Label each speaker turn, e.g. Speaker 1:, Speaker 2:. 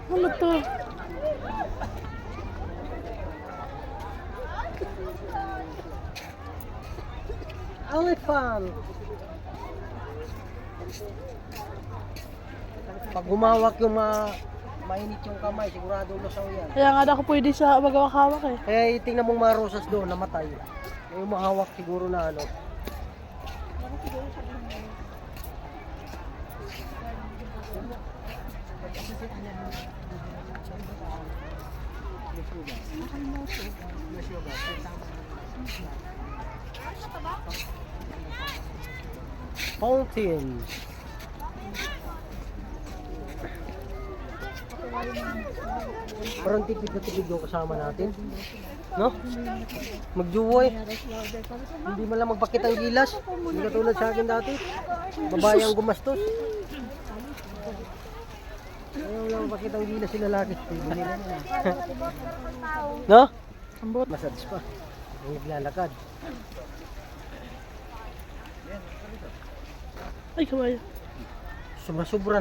Speaker 1: Ano to?
Speaker 2: Elephant! Pag humawak yung mainit yung kamay, sigurado lusaw yan.
Speaker 1: Kaya nga ako pwede sa magawak-hawak eh.
Speaker 2: Kaya tingnan mong mga rosas doon, namatay. May umahawak siguro na ano. Fountain. Parang tipid na tipid yung kasama natin. No? Magjuwoy. Hindi man lang magpakit ang gilas. Hindi katulad sa akin dati. Babae ang gumastos. Ayaw lang magpakit ang gilas sila lagi. No?
Speaker 1: Ambot.
Speaker 2: Massage pa. Ang naglalakad.
Speaker 1: Ay, kawayo.
Speaker 2: Sumasubra.